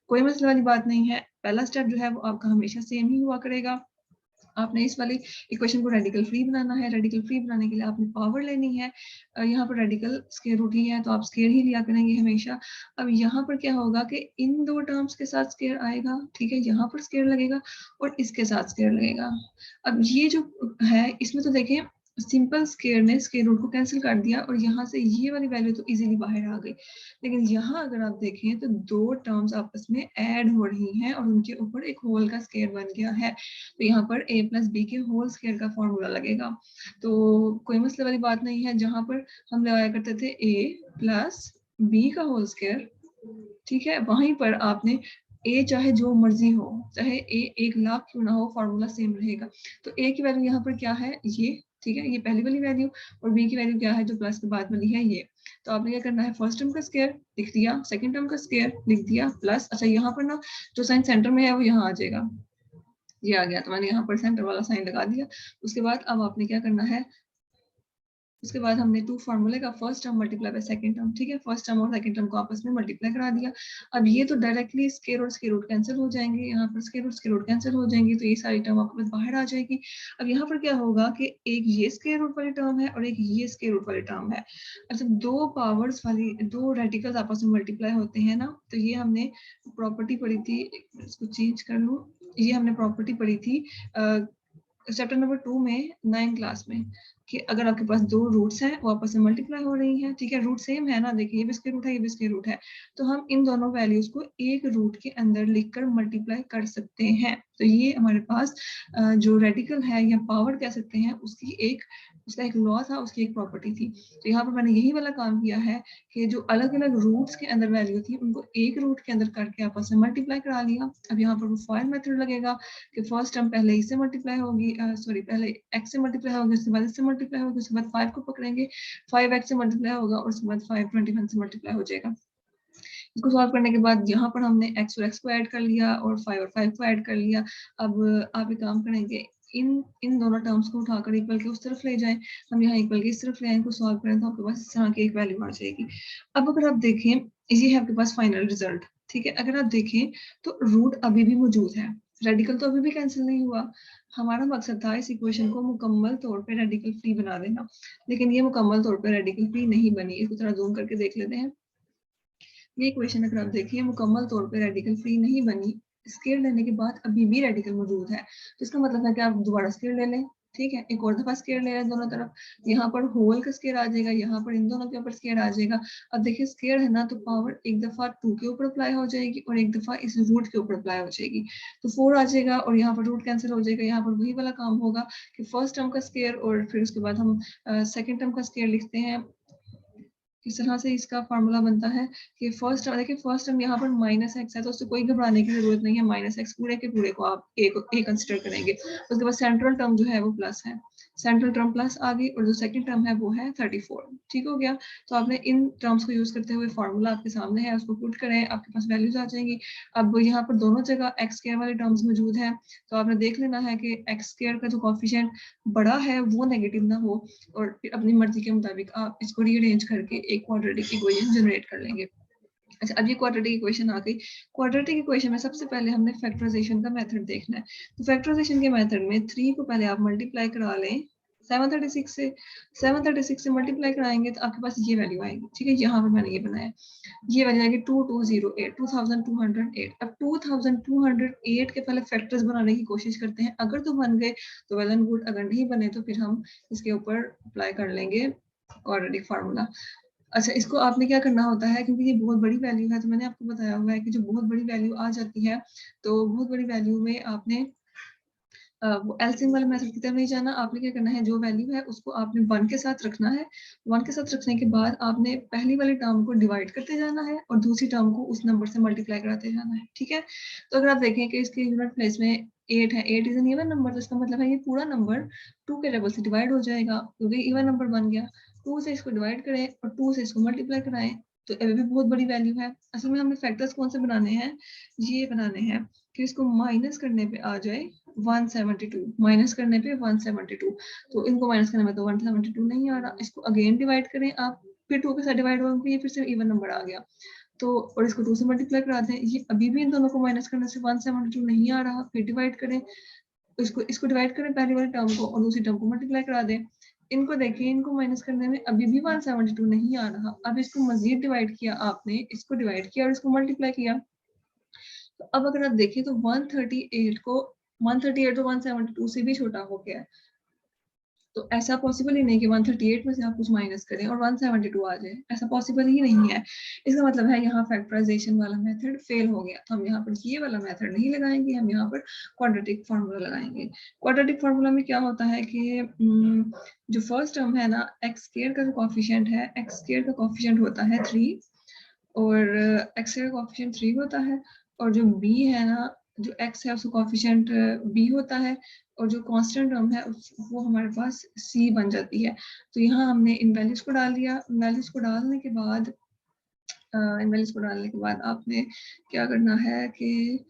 कोई मसला वाली बात नहीं है। पहला स्टेप जो है वो आपका हमेशा सेम ही हुआ करेगा। आपने इस वाली इक्वेशन को रेडिकल फ्री बनाना है। रेडिकल फ्री बनाने के लिए आपने पावर लेनी है। यहाँ पर रेडिकल स्क्वायर रूट ही है तो आप स्क्वायर ही लिया करेंगे हमेशा। अब यहाँ पर क्या होगा कि इन 2 टर्म्स के साथ स्क्वायर आएगा, ठीक है, यहाँ पर स्क्वायर लगेगा और इसके साथ स्क्वायर लगेगा। अब ये जो है इसमें तो देखें सिंपल स्क्वायर ने स्क्वायर रूट को कैंसिल कर दिया और यहाँ से ये वाली वैल्यू तो इजीली बाहर आ गई। लेकिन यहाँ अगर आप देखें तो 2 टर्म्स आपस में ऐड हो रही हैं और उनके ऊपर एक होल का स्क्वायर बन गया है। तो यहाँ पर a + b के होल स्क्वायर का फॉर्मूला लगेगा। तो कोई मसले वाली बात नहीं है। जहां पर हम लगाया करते थे a + b का होल स्क्वायर, ठीक है, वहीं पर आपने a चाहे जो मर्जी हो, चाहे a 1,00,000 क्यों ना हो, फॉर्मूला सेम रहेगा। तो a की वैल्यू यहाँ पर क्या है, ये, ठीक है, ये पहली वाली वैल्यू, और b की वैल्यू क्या है जो प्लस के बाद वाली है, ये। तो आपने क्या करना है, फर्स्ट टर्म का स्क्वायर लिख दिया, सेकंड टर्म का स्क्वायर लिख दिया, प्लस, अच्छा यहाँ पर ना जो साइन सेंटर में है वो यहाँ आ जाएगा, ये आ गया, तो मैंने यहाँ पर सेंटर वाला साइन लगा दिया। उसके बाद अब आपने क्या करना है, उसके बाद हमने टू फार्मूले का first term multiply by second term, ठीक है, फर्स्ट टर्म और सेकंड टर्म को आपस में मल्टीप्लाई करा दिया। अब ये तो डायरेक्टली स्क्वायर और स्क्वायर रूट कैंसिल हो जाएंगे, यहाँ पर स्क्वायर रूट कैंसिल हो जाएंगे, तो ये सारी टर्म आपके पास बाहर आ जाएगी। अब यहाँ पर क्या होगा कि एक ये स्क्वायर रूट वाली टर्म है और एक ये स्क्वायर रूट वाली टर्म है। अच्छा, दो पावर्स वाली दो रेडिकल्स आपस में मल्टीप्लाई होते हैं ना, तो ये हमने प्रॉपर्टी पढ़ी थी, इसको चेंज कर लूँ, ये हमने प्रॉपर्टी पढ़ी थी चैप्टर नंबर 2 में 9 क्लास में, कि अगर आपके पास दो रूट्स हैं वो आपस में मल्टीप्लाई हो रही हैं, ठीक है, रूट सेम है ना, देखिए ये भी स्क्वायर रूट है, ये भी स्क्वायर रूट है, तो हम इन दोनों वैल्यूज को एक रूट के अंदर लिखकर मल्टीप्लाई कर सकते हैं। तो ये हमारे पास जो रेडिकल है या पावर कह सकते हैं उसका एक लॉ था, उसकी एक प्रॉपर्टी थी। तो यहाँ पर मैंने यही वाला काम किया है कि जो अलग अलग रूट्स के अंदर वैल्यू थी उनको एक रूट के अंदर करके आपस में मल्टीप्लाई करा लिया। अब यहाँ पर वो फॉयल मेथड लगेगा कि फर्स्ट टर्म पहले इससे मल्टीप्लाई होगी, सॉरी पहले x से मल्टीप्लाई होगी, उसके बाद इससे मल्टीप्लाई होगी, उसके बाद 5 को पकड़ेंगे, 5x से मल्टीप्लाई होगा और उसके बाद 521 से मल्टीप्लाई हो जाएगा। इसको सॉल्व करने के बाद यहाँ पर हमने x और x को ऐड कर लिया और 5 को ऐड कर लिया। अब आप एक काम करेंगे, इन दोनों टर्म्स को उठाकर इक्वल के उस तरफ ले जाएं, हम यहाँ इक्वल के इस तरफ ले आए, इनको सॉल्व करें तो आपके पास इस तरह की एक वैल्यू आ जाएगी। अब अगर आप देखें, ये है आपके पास फाइनल रिजल्ट, ठीक है, अगर आप देखें तो रूट अभी भी मौजूद है, रेडिकल तो अभी भी कैंसिल नहीं हुआ। हमारा मकसद था इस इक्वेशन को मुकम्मल तौर पे रेडिकल फ्री बना देना, लेकिन ये मुकम्मल तौर पे रेडिकल फ्री नहीं बनी। इसको थोड़ा जूम करके देख लेते हैं। ये इक्वेशन अगर आप देखिए मुकम्मल तौर पे रेडिकल फ्री नहीं बनी, स्केल लेने के बाद अभी भी रेडिकल मौजूद है, तो इसका मतलब है कि आप दोबारा स्केल ले लें, ठीक है, एक और दफा स्केल ले लें दोनों तरफ, यहाँ पर होल का स्केल आ जाएगा, यहाँ पर इन दोनों के ऊपर स्केल आ जाएगा। अब देखिए स्केल है ना, तो पावर एक दफा 2 के ऊपर अप्लाई हो जाएगी और एक दफा इस रूट के ऊपर अप्लाई हो जाएगी, तो 4 आ जाएगा और यहाँ पर रूट कैंसिल हो जाएगा। यहाँ पर वही वाला काम होगा कि फर्स्ट टर्म का स्केल और फिर उसके बाद हम सेकेंड टर्म का स्केल लिखते हैं। इस तरह से इसका फार्मूला बनता है कि फर्स्ट टर्म, देखिए फर्स्ट टर्म यहाँ पर माइनस एक्स है, तो उससे कोई घबराने की जरूरत नहीं है, माइनस एक्स पूरे के पूरे को आप एक कंसिडर करेंगे। उसके बाद सेंट्रल टर्म जो है वो प्लस है, सेंट्रल टर्म प्लस आ गई और जो सेकंड टर्म है वो है 34, ठीक हो गया। तो आपने इन टर्म्स को यूज करते हुए फार्मूला आपके सामने है, उसको पुट करें, आपके पास वैल्यूज आ जाएंगी। अब यहाँ पर दोनों जगह एक्स स्क्वायर वाले टर्म्स मौजूद है, तो आपने देख लेना है कि एक्स स्क्वायर का जो कॉफिशिएंट बड़ा है वो नेगेटिव ना हो, और फिर अपनी मर्जी के मुताबिक आप इसको रीअरेंज करके एक क्वाड्रेटिक इक्वेशन जनरेट कर लेंगे। अच्छा, अब ये क्वाड्रेटिक इक्वेशन आ गई। क्वाड्रेटिक इक्वेशन में सबसे पहले हमने फैक्टराइजेशन का मेथड देखना है। तो फैक्टराइजेशन के मेथड में 3 को पहले आप मल्टीप्लाई करा लें 736 से, 736 से मल्टीप्लाई कराएंगे तो आपके पास ये वैल्यू आएगी, ठीक है, यहाँ पर मैंने ये बनाया, ये वैल्यू आएगी 2208, 2208। अब 2208 के पहले फैक्टर्स बनाने की कोशिश करते हैं, अगर तो बन गए तो वेल एंड गुड, अगर नहीं बने तो फिर हम इसके ऊपर अप्लाई कर लेंगे क्वाड्रेटिक फार्मूला। अच्छा, इसको आपने क्या करना होता है, क्योंकि ये बहुत बड़ी वैल्यू है, तो मैंने आपको बताया हुआ है कि जो बहुत बड़ी वैल्यू आ जाती है, तो बहुत बड़ी वैल्यू में आपने वो एलसीएम वाले मेथड की तरफ नहीं जाना। आपने क्या करना है, जो वैल्यू है उसको आपने 1 के साथ रखना है। 1 के साथ रखने के बाद आपने पहली वाली टर्म को डिवाइड करते जाना है और दूसरी टर्म को उस नंबर से मल्टीप्लाई कराते जाना है, ठीक है। तो अगर आप देखें कि इसके यूनिट प्लेस में 8 है, 8 इज एन इवन नंबर, तो इसका मतलब है ये पूरा नंबर 2 के लेवल से डिवाइड हो जाएगा, क्योंकि इवन नंबर बन गया। 2 से इसको डिवाइड करें और 2 से इसको मल्टीप्लाई कराएं, तो अभी भी बहुत बड़ी वैल्यू है। असल में हमें फैक्टर्स कौन से बनाने हैं, ये बनाने हैं कि इसको माइनस करने पे आ जाए 172, माइनस करने पे 172, तो इनको माइनस करने में तो 172 नहीं आ रहा, इसको अगेन डिवाइड करें आप, फिर 2 के साथ डिवाइड होंगे, ये फिर से इवन नंबर आ गया, तो और इसको 2 से मल्टीप्लाई करा दें, ये अभी भी इन दोनों को माइनस करने से 172 नहीं आ रहा, फिर डिवाइड करें, इसको डिवाइड करें पहली वाली टर्म को और दूसरी टर्म को मल्टीप्लाई करा दें। इनको देखिए, इनको माइनस करने में अभी भी 172 नहीं आ रहा, अब इसको मजीद डिवाइड किया आपने, इसको डिवाइड किया और इसको मल्टीप्लाई किया, तो अब अगर आप देखें तो 138 को 138 तो 172 से भी छोटा हो गया है, तो ऐसा पॉसिबल ही नहीं कि 138 में से आप कुछ माइनस करें और 172 आ जाए, ऐसा पॉसिबल ही नहीं है। इसका मतलब है यहाँ फैक्टराइजेशन वाला मेथड फेल हो गया, तो हम यहाँ पर ये वाला मेथड नहीं लगाएंगे, हम यहाँ पर क्वाड्रेटिक फार्मूला लगाएंगे। क्वाड्रेटिक फार्मूला में क्या होता है कि जो फर्स्ट टर्म है ना, एक्स स्क्वायर का जो कॉफिशिएंट है, एक्स स्क्वायर का कॉफिशिएंट होता है 3 और एक्स का कॉफिशिएंट 3 होता है, और जो b है ना, जो x है उसका कॉफिशिएंट b होता है, और जो कांस्टेंट टर्म है वो हमारे पास c बन जाती है। तो यहाँ हमने इन वैल्यूज को डाल दिया, वैल्यूज को डालने के बाद इन वैल्यूज को डालने के बाद आपने क्या करना है कि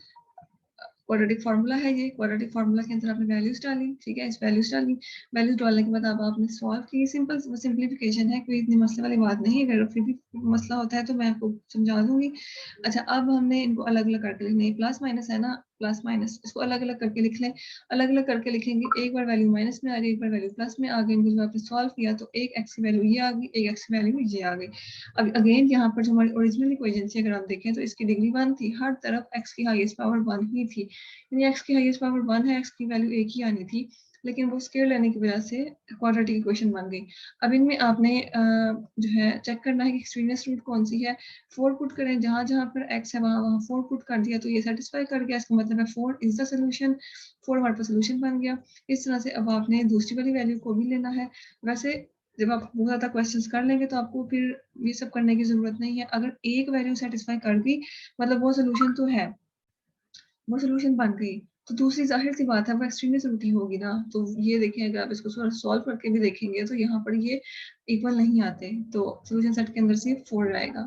क्वाड्रेटिक फार्मूला है ये। क्वाड्रेटिक फार्मूला के अंदर आपने वैल्यूज डाली, ठीक है, इस वैल्यूज डाली, वैल्यूज डालने के बाद अब आपने सॉल्व की। सिंपल सिंप्लीफिकेशन है, कोई इतनी मसले वाली बात नहीं है। अगर फिर भी मसला होता है तो मैं आपको समझा दूंगी। अच्छा, अब हमने इनको अलग अलग करके लिखना है। प्लस माइनस है ना, प्लस माइनस, इसको अलग अलग करके लिख लें। अलग अलग करके लिखेंगे, एक बार वैल्यू माइनस में आ गई, एक बार वैल्यू प्लस में आ गई। जब आपने सॉल्व किया तो एक एक्स की वैल्यू ये आ गई, एक एक्स की वैल्यू ये आ गई। अब अगेन यहाँ पर जो हमारी ओरिजिनल इक्वेशन थी, अगर आप देखें तो इसकी डिग्री 1 थी, हर तरफ एक्स की हाईएस्ट पावर 1 ही थी, यानी एक्स की हाईएस्ट पावर 1 है, एक्स की वैल्यू एक ही आनी थी, लेकिन वो स्केयर लेने की वजह से क्वाड्रेटिक इक्वेशन बन गई। अब इनमें आपने जो है चेक करना है कि एक्सट्रीमियस रूट कौन सी है। 4 पुट करें, जहां जहां पर x है वहां वहां 4 पुट कर दिया तो ये सेटिस्फाई कर गया, इसका मतलब है 4 इज द सोल्यूशन, 4 हमारे पास सोल्यूशन बन गया। इस तरह से अब आपने दूसरी वाली वैल्यू को भी लेना है। वैसे जब आप बहुत ज़्यादा क्वेश्चंस कर लेंगे तो आपको फिर ये सब करने की जरूरत नहीं है। अगर एक वैल्यू सेटिस्फाई कर गई मतलब वो सोल्यूशन तो है, वो सोल्यूशन बन गई, तो दूसरी जाहिर सी बात है वो एक्सट्रीमली रूट ही होगी ना। तो ये देखें, अगर आप इसको थोड़ा सॉल्व करके भी देखेंगे तो यहाँ पर ये इक्वल नहीं आते, तो सोल्यूशन सेट के अंदर से 4 आएगा।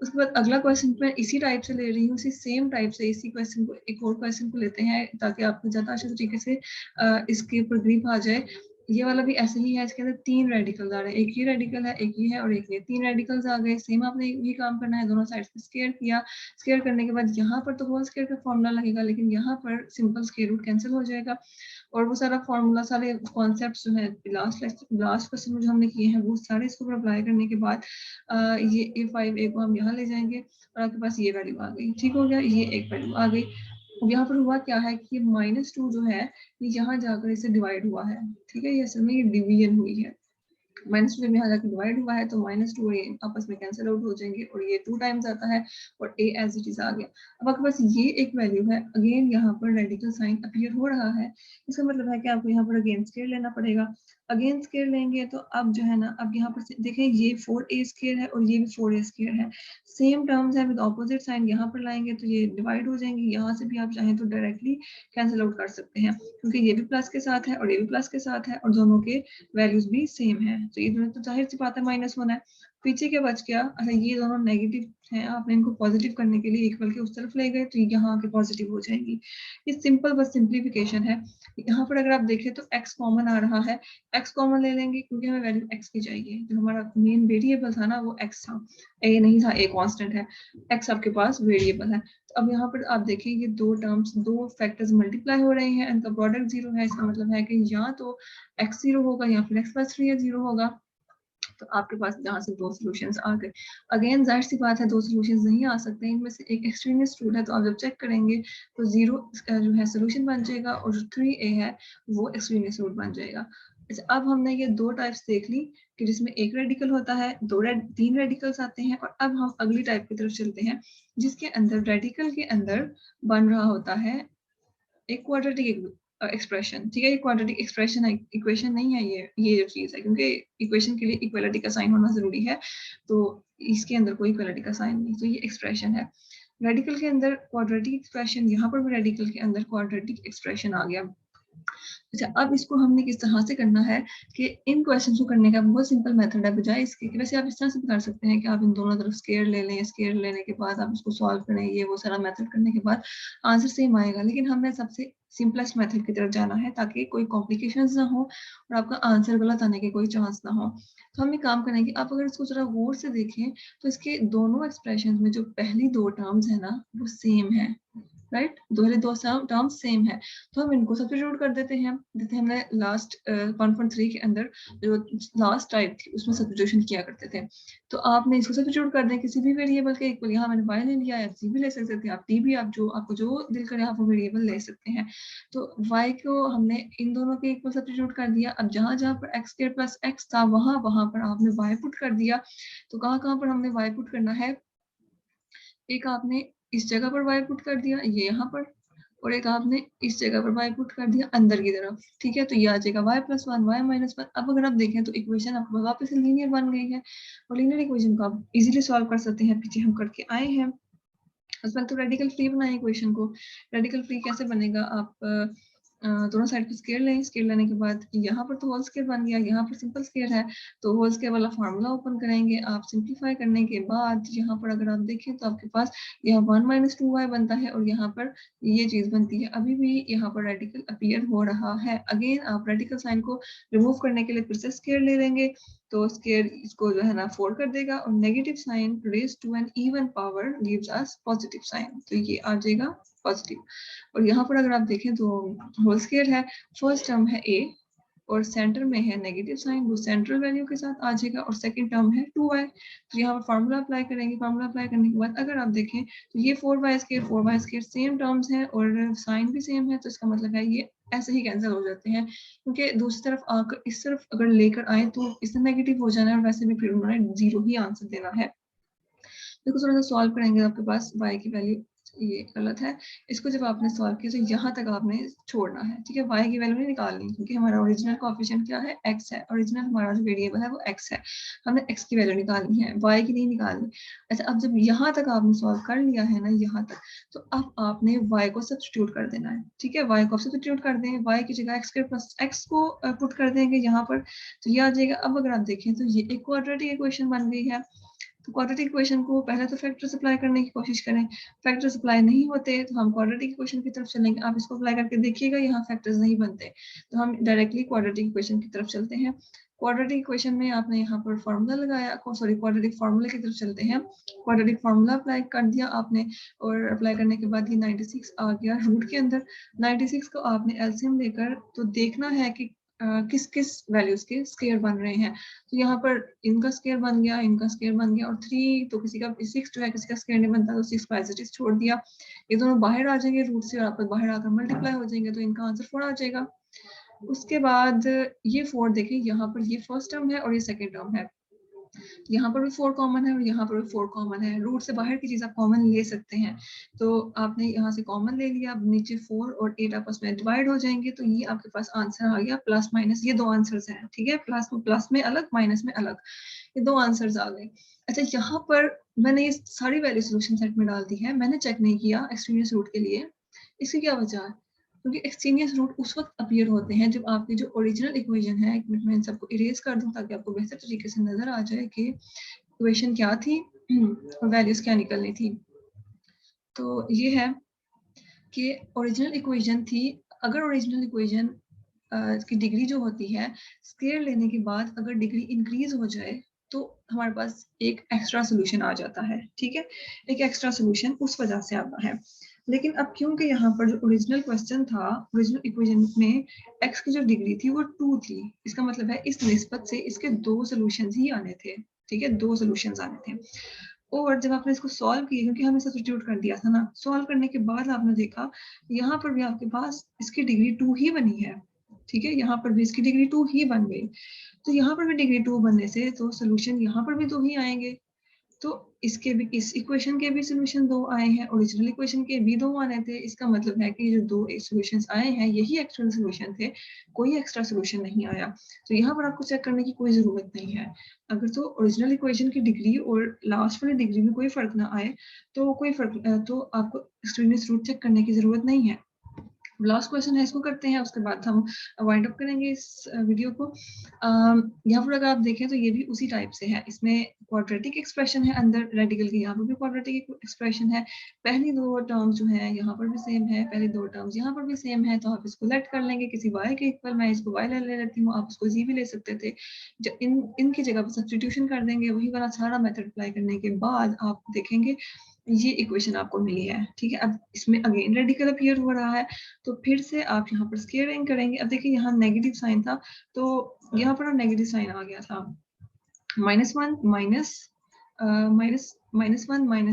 उसके बाद अगला क्वेश्चन मैं इसी टाइप से ले रही हूँ, इसी सेम टाइप से इसी क्वेश्चन को, एक और क्वेश्चन को लेते हैं ताकि आपको ज़्यादा अच्छे तरीके से इसके ऊपर ग्रिप आ जाए। ये वाला भी ऐसे ही है, इसके अंदर 3 रेडिकल्स आ रहे हैं, एक ये रेडिकल है, एक ये है और एक ये, 3 रेडिकल्स आ गए। सेम आपने ये काम करना है, दोनों साइड पे स्क्वायर किया। स्क्वायर करने के बाद यहाँ पर तो होल स्क्वायर का फॉर्मूला लगेगा, लेकिन यहाँ पर सिंपल स्क्वायर रूट कैंसिल हो जाएगा और वो सारा फॉर्मूला, सारे कॉन्सेप्ट जो है लास्ट क्वेश्चन में जो हमने किए हैं वो सारे इसके ऊपर अप्लाई करने के बाद ये a5 को हम यहाँ ले जाएंगे और आपके पास ये वैल्यू आ गई। ठीक हो गया, ये एक वैल्यू आ गई। अब यहाँ पर हुआ क्या है कि -2 जो है ये यहाँ जाकर इसे डिवाइड हुआ है, ठीक है, ये असल में ये डिवीजन हुई है। -2 जब यहाँ जाकर डिवाइड हुआ है तो -2 और ये आपस में कैंसिल आउट हो जाएंगे और ये 2 टाइम्स आता है और a एज इट इज आ गया। अब आपके पास ये एक वैल्यू है, अगेन यहाँ पर रेडिकल साइन अपीयर हो रहा है, इसका मतलब है कि आपको यहाँ पर अगेन स्क्वायर लेना पड़ेगा। अगेन स्क्वायर लेंगे तो अब जो है ना, अब यहाँ पर देखें ये 4a स्क्वायर है और ये भी 4a स्क्वायर है, सेम टर्म्स है, विद ऑपोजिट साइन यहाँ पर लाएंगे तो ये डिवाइड हो जाएंगे। यहाँ से भी आप चाहें तो डायरेक्टली कैंसिल आउट कर सकते हैं, क्योंकि ये भी प्लस के साथ है और ये भी प्लस के साथ है और दोनों के वैल्यूज भी सेम है, तो ये दोनों तो जाहिर सी बात है माइनस होना है। पीछे क्या बच गया, अच्छा ये दोनों नेगेटिव हैं, आपने इनको पॉजिटिव करने के लिए इक्वल के उस तरफ ले गए तो यहाँ आके पॉजिटिव हो जाएंगी। ये सिंपल बस सिंप्लीफिकेशन है। यहाँ पर अगर आप देखें तो x कॉमन आ रहा है, x कॉमन ले लेंगे क्योंकि हमें वैल्यू x की चाहिए, जो हमारा मेन वेरिएबल था ना वो x था, a नहीं था, a कांस्टेंट है, x आपके पास वेरिएबल है। तो अब यहाँ पर आप देखें ये दो टर्म्स, दो फैक्टर्स मल्टीप्लाई हो रहे हैं, इनका प्रोडक्ट 0 है, इसका मतलब है कि या तो x 0 होगा या फिर x + 3 0 होगा। तो आपके पास जहाँ से 2 सॉल्यूशंस आ गए। अगेन जाहिर सी बात है 2 सॉल्यूशंस नहीं आ सकते, इनमें से एक एक्सट्रीमियस रूट है, तो आप जब चेक करेंगे तो 0 जो है सॉल्यूशन बन जाएगा और जो 3a है वो एक्सट्रीमियस रूट बन जाएगा। अच्छा, अब हमने ये 2 टाइप्स देख ली कि जिसमें एक रेडिकल होता है, 3 रेडिकल्स आते हैं, और अब हम अगली टाइप की तरफ चलते हैं जिसके अंदर रेडिकल के अंदर बन रहा होता है एक क्वाड्रेटिक एक्सप्रेशन। ठीक है, ये क्वाड्रेटिक एक्सप्रेशन है, इक्वेशन नहीं है, ये जो चीज है, क्योंकि इक्वेशन के लिए इक्वालिटी का साइन होना जरूरी है, तो इसके अंदर कोई इक्वालिटी का साइन नहीं, तो ये एक्सप्रेशन है। रेडिकल के अंदर क्वाड्रेटिक एक्सप्रेशन, यहाँ पर भी रेडिकल के अंदर क्वाड्रेटिक एक्सप्रेशन आ गया। अच्छा, अब इसको हमने किस तरह से करना है कि इन क्वेश्चन को करने का बहुत सिंपल मेथड है, बजाय इसके कि वैसे आप इस तरह से भी कर सकते हैं कि आप इन दोनों तरफ स्क्वायर ले लें, स्क्वायर लेने के बाद आप इसको सॉल्व करें, ये वो सारा मेथड करने के बाद आंसर सेम आएगा, लेकिन हमने सबसे सिंपलेस्ट मेथड की तरफ जाना है ताकि कोई कॉम्प्लिकेशंस ना हो और आपका आंसर गलत आने के कोई चांस ना हो। तो हम ये काम करेंगे, आप अगर इसको जरा गौर से देखें तो इसके दोनों एक्सप्रेशन में जो पहली 2 टर्म्स है ना वो सेम है, राइट, दो टर्म्स सेम है, तो हम इनको सब्स्टिट्यूट कर देते हैं, जैसे हमने लास्ट 1.3 के अंदर जो लास्ट टाइप थी उसमें सब्स्टिट्यूशन किया करते थे। तो आपने इसको सब्स्टिट्यूट कर दें किसी भी वेरिएबल के इक्वल, यहाँ मैंने y ले लिया, आप c भी ले सकते थे, आप t भी, आप जो आपको जो दिल करे आप वो वेरिएबल ले सकते हैं। तो y को हमने इन दोनों के इक्वल सब्स्टिट्यूट कर दिया। अब जहां जहां पर x² + x था वहां पर आपने y पुट कर दिया। तो कहाँ पर हमने y पुट करना है, एक आपने इस जगह पर y पुट कर दिया, ये यहाँ पर, और एक आपने इस जगह पर y पुट कर दिया अंदर की तरफ। ठीक है, तो ये आ जाएगा y + 1 y - 1। अब अगर आप देखें तो इक्वेशन आपको वापस से लीनियर बन गई है और लीनियर इक्वेशन को आप इजीली सॉल्व कर सकते हैं, पीछे हम करके आए हैं। उसमें तो रेडिकल फ्री बनाए इक्वेशन को, रेडिकल फ्री कैसे बनेगा, आप दोनों साइड पे स्केयर लें। स्केयर लेने के बाद यहाँ पर तो होल स्केयर बन गया, यहाँ पर सिंपल स्केयर है, तो होल स्केयर वाला फार्मूला ओपन करेंगे आप। सिंप्लीफाई करने के बाद यहाँ पर अगर आप देखें तो आपके पास यहाँ 1 - 2y बनता है और यहाँ पर ये चीज बनती है। अभी भी यहाँ पर रेडिकल अपीयर हो रहा है। अगेन आप रेडिकल साइन को रिमूव करने के लिए फिर से स्केयर ले लेंगे, तो स्केयर इसको जो है ना 4 कर देगा और negative sign raise to an even power gives us positive sign, तो ये आ जाएगा पॉजिटिव। और यहाँ पर अगर आप देखें तो होल स्केयर है, फर्स्ट टर्म है a और सेंटर में है नेगेटिव साइन, वो सेंट्रल वैल्यू के साथ आ जाएगा, और सेकंड टर्म है 2y। तो यहाँ पर फार्मूला अप्लाई करेंगे। फार्मूला अप्लाई करने के बाद अगर आप देखें तो ये 4y² सेम टर्म्स हैं और साइन भी सेम है, तो इसका मतलब है ये ऐसे ही कैंसिल हो जाते हैं, क्योंकि दूसरी तरफ आकर इस तरफ अगर लेकर आए तो इससे नेगेटिव हो जाना है, और वैसे भी फिर उन्होंने 0 ही आंसर देना है। देखो थोड़ा सा सॉल्व करेंगे, आपके पास y की वैल्यू ये गलत है, इसको जब आपने सॉल्व किया तो यहाँ तक आपने छोड़ना है, ठीक है। y की वैल्यू नहीं निकालनी, क्योंकि हमारा ओरिजिनल कोएफिशिएंट क्या है, x है। ओरिजिनल हमारा जो वेरिएबल है वो x है, हमने x की वैल्यू निकालनी है, y की नहीं निकालनी। अच्छा, अब जब यहाँ तक आपने सॉल्व कर लिया है ना यहाँ तक, तो अब आपने y को सब्स्टिट्यूट कर देना है, ठीक है। y को सब्स्टिट्यूट कर देंगे, y की जगह x को पुट कर देंगे यहाँ पर, तो ये आ जाएगा। अब अगर आप देखें तो ये एक क्वाड्रेटिक इक्वेशन बन गई है। तो क्वाड्रेटिक इक्वेशन को पहले तो फैक्टर्स अप्लाई करने की कोशिश करें, फैक्टर्स अप्लाई नहीं होते तो हम क्वाड्रेटिक इक्वेशन की तरफ चलेंगे। आप इसको अप्लाई करके देखिएगा, यहाँ फैक्टर्स नहीं बनते, तो हम डायरेक्टली क्वाड्रेटिक इक्वेशन की तरफ चलते हैं। क्वाड्रेटिक इक्वेशन में आपने यहाँ पर फार्मूला लगाया, सॉरी क्वाड्रेटिक फार्मूले की तरफ चलते हैं। क्वाड्रेटिक फार्मूला अप्लाई कर दिया आपने, और अप्लाई करने के बाद ये 96 आ गया रूट के अंदर। 96 को आपने एलसीएम लेकर तो देखना है कि किस किस वैल्यूज के स्केयर बन रहे हैं। तो यहाँ पर इनका स्केयर बन गया, इनका स्केयर बन गया, और 3 तो किसी का 6 जो है किसी का स्केयर नहीं बनता, तो 6 पॉजिटिव छोड़ दिया। ये दोनों बाहर आ जाएंगे रूट से, और आप बाहर आकर मल्टीप्लाई हो जाएंगे, तो इनका आंसर 4 आ जाएगा। उसके बाद ये 4 देखें, यहाँ पर ये फर्स्ट टर्म है और ये सेकेंड टर्म है, यहाँ पर भी 4 कॉमन है और यहाँ पर भी 4 कॉमन है। रूट से बाहर की चीज आप कॉमन ले सकते हैं, तो आपने यहाँ से कॉमन ले लिया। अब नीचे 4 और 8 आपस में डिवाइड हो जाएंगे, तो ये आपके पास आंसर आ गया प्लस माइनस। ये 2 आंसर्स हैं, ठीक है, प्लस में अलग, माइनस में अलग, ये 2 आंसर्स आ गए। अच्छा, यहाँ पर मैंने ये सारी वैल्यू सोल्यूशन सेट में डाल दी है, मैंने चेक नहीं किया एक्सट्रीनियस रूट के लिए। इसकी क्या वजह है? क्योंकि एक्सट्रीनियस रूट उस वक्त अपीयर होते हैं जब आपकी जो ओरिजिनल इक्वेशन है, एक मिनट में इन सबको इरेज कर दूं ताकि आपको बेहतर तरीके से नजर आ जाए कि इक्वेशन क्या थी और वैल्यूज क्या निकलनी थी। तो ये है कि ओरिजिनल इक्वेशन थी, अगर ओरिजिनल इक्वेशन की डिग्री जो होती है, स्केयर लेने के बाद अगर डिग्री इंक्रीज हो जाए तो हमारे पास एक एक्स्ट्रा सोल्यूशन आ जाता है, ठीक है। एक एक्स्ट्रा सोल्यूशन उस वजह से आता है। लेकिन अब क्योंकि यहाँ पर जो ओरिजिनल क्वेश्चन था, ओरिजिनल इक्वेशन में x की जो डिग्री थी वो 2 थी, इसका मतलब है इस निस्बत से इसके 2 सोल्यूशंस ही आने थे, ठीक है, 2 सोल्यूशंस आने थे। और जब आपने इसको सॉल्व किया, क्योंकि हमने सब्स्टिट्यूट कर दिया था ना, सॉल्व करने के बाद आपने देखा यहाँ पर भी आपके पास इसकी डिग्री 2 ही बनी है, ठीक है, यहाँ पर भी इसकी डिग्री 2 ही बन गई। तो यहाँ पर भी डिग्री 2 बनने से तो सोल्यूशन यहाँ पर भी 2 ही आएंगे। तो इसके भी, इस इक्वेशन के भी सोल्यूशन 2 आए हैं, ओरिजिनल इक्वेशन के भी 2 आने थे। इसका मतलब है कि जो 2 सोल्यूशंस आए हैं यही एक्चुअल सोल्यूशन थे, कोई एक्स्ट्रा सोल्यूशन नहीं आया। तो यहाँ पर आपको चेक करने की कोई जरूरत नहीं है। अगर तो ओरिजिनल इक्वेशन की डिग्री और लास्ट वाली डिग्री में कोई फर्क ना आए तो कोई फर्क, तो आपको एक्सट्रीनियस रूट चेक करने की जरूरत नहीं है। लास्ट क्वेश्चन है, इसको करते हैं, उसके बाद हम वाइंड अप करेंगे इस वीडियो को। यहाँ पर अगर आप देखें तो ये भी उसी टाइप से है, इसमें क्वाड्रेटिक एक्सप्रेशन है अंदर रेडिकल की, यहाँ पर भी क्वाड्रेटिक एक्सप्रेशन है। पहली 2 टर्म्स जो है यहाँ पर भी सेम है, पहली 2 टर्म्स यहाँ पर भी सेम है, तो आप इसको लेट कर लेंगे किसी y के इक्वल। मैं इसको y ले लेती हूँ, आप उसको z भी ले सकते थे। जब इनकी जगह पर सब्स्टिट्यूशन कर देंगे, वही वाला सारा मेथड अप्लाई करने के बाद आप देखेंगे ये इक्वेशन आपको मिली है, ठीक है। अब इसमें अगेन रेडिकल अपीयर हो रहा है, तो फिर से आप यहाँ पर स्केयरिंग करेंगे। अब देखिए यहाँ नेगेटिव साइन था, तो यहाँ पर नेगेटिव साइन आ गया था, -1 माइनस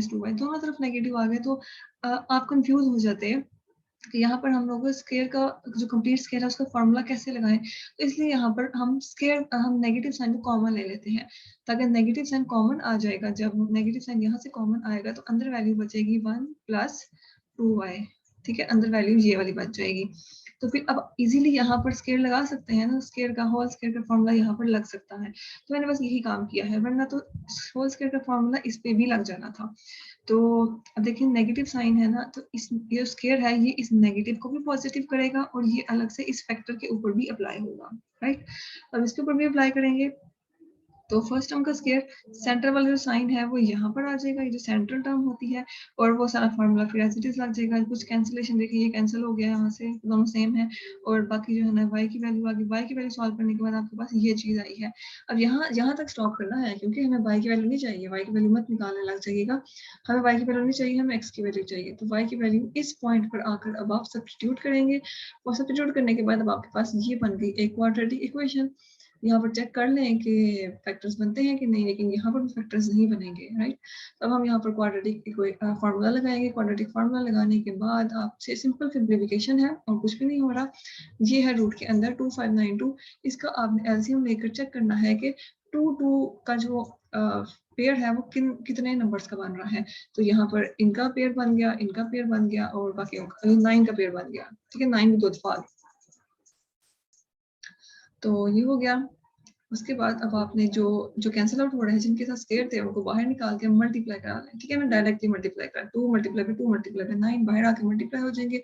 2y, दोनों तरफ नेगेटिव आ गए। तो आप कंफ्यूज हो जाते हैं कि यहाँ पर हम लोग स्केयर का जो कंप्लीट स्केयर है उसका फॉर्मूला कैसे लगाएं। तो इसलिए यहाँ पर हम नेगेटिव साइन को कॉमन ले लेते हैं, ताकि नेगेटिव साइन कॉमन आ जाएगा। जब नेगेटिव साइन यहाँ से कॉमन आएगा तो अंदर वैल्यू बचेगी 1 + 2y, ठीक है, अंदर वैल्यू ये वाली बच जाएगी। तो फिर अब इजीली यहाँ पर स्केयर लगा सकते हैं ना, स्केयर का होल स्केयर का फॉर्मूला यहाँ पर लग सकता है। तो मैंने बस यही काम किया है, वरना तो होल स्केयर का फॉर्मूला इस पे भी लग जाना था। तो अब देखिए नेगेटिव साइन है ना, तो इस ये स्क्वायर है, ये इस नेगेटिव को भी पॉजिटिव करेगा और ये अलग से इस फैक्टर के ऊपर भी अप्लाई होगा, राइट? अब इसके ऊपर भी अप्लाई करेंगे, तो फर्स्ट टर्म का स्क्वायर, सेंटर वाला जो साइन है वो यहाँ पर आ जाएगा, ये जो सेंट्रल टर्म होती है, और वो सारा फार्मूला फिर एज इट इज लग जाएगा। कुछ कैंसिलेशन देखिए, ये कैंसिल हो गया यहाँ से, दोनों सेम है, और बाकी जो है ना y की वैल्यू आ गई। y की वैल्यू सॉल्व करने के बाद आपके पास ये चीज आई है। अब यहाँ तक स्टॉप करना है, क्योंकि हमें y की वैल्यू नहीं चाहिए, y की वैल्यू मत निकालने लग जाइएगा। हमें y की वैल्यू नहीं चाहिए, हमें x की वैल्यू चाहिए। तो y की वैल्यू इस पॉइंट पर आकर अब आप सब्स्टिट्यूट करेंगे, और सब्स्टिट्यूट करने के बाद अब आपके पास ये बन गई एक क्वाड्रेटिक इक्वेशन। यहाँ पर चेक कर लें कि फैक्टर्स बनते हैं कि नहीं, लेकिन यहाँ पर भी फैक्टर्स नहीं बनेंगे, राइट? अब हम यहाँ पर क्वाड्रेटिक फार्मूला लगाएंगे। क्वाड्रेटिक फार्मूला लगाने के बाद आपसे सिंपल सिंप्लीफिकेशन है और कुछ भी नहीं हो रहा। ये है रूट के अंदर 2592, इसका आपने एलसीएम लेकर चेक करना है कि 2 का जो पेयर है वो कितने नंबर्स का बन रहा है। तो यहाँ पर इनका पेयर बन गया, इनका पेयर बन गया, और बाकी 9 का पेयर बन गया, ठीक है? 9 भी 2 दफा। तो ये हो गया। उसके बाद अब आपने जो कैंसिल आउट हो रहे हैं, जिनके साथ स्क्वायर थे, उनको बाहर निकाल के मल्टीप्लाई करा लें, ठीक है? मैं डायरेक्टली मल्टीप्लाई कर 2 मल्टीप्लाई बाय 2 मल्टीप्लाई बाय 9 बाहर आके मल्टीप्लाई हो जाएंगे।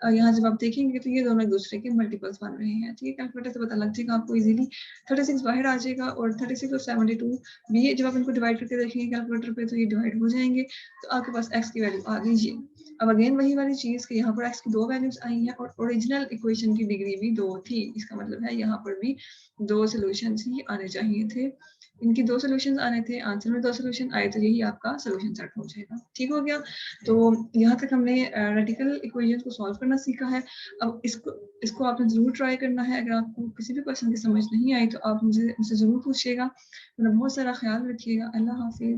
यहाँ जब आप देखेंगे तो ये दोनों एक दूसरे के मल्टीपल्स बन रहे हैं, ठीक है? कैलकुलेटर से पता लग जाएगा आपको इजीली। 36 बाहर आ जाएगा, और 36 और 72 भी जब आप इनको डिवाइड करके देखेंगे कैलकुलेटर पे, तो ये डिवाइड हो जाएंगे। तो आपके पास x की वैल्यू आ गई ये। अब अगेन वही वाली चीज कि यहाँ पर x की 2 वैल्यूज आई हैं, और ओरिजिनल इक्वेशन की डिग्री भी 2 थी। इसका मतलब है यहाँ पर भी 2 सॉल्यूशंस ही आने चाहिए थे। इनकी 2 सॉल्यूशंस आने थे, आंसर में 2 सॉल्यूशन आए, तो यही आपका सॉल्यूशन सेट हो जाएगा। ठीक हो गया? तो यहाँ तक हमने रेडिकल इक्वेशंस को सॉल्व करना सीखा है। अब इसको आपने जरूर ट्राई करना है। अगर आपको किसी भी क्वेश्चन की समझ नहीं आई तो आप मुझे मुझसे जरूर पूछिएगा। अपना बहुत सारा ख्याल रखिएगा। अल्लाह हाफिज।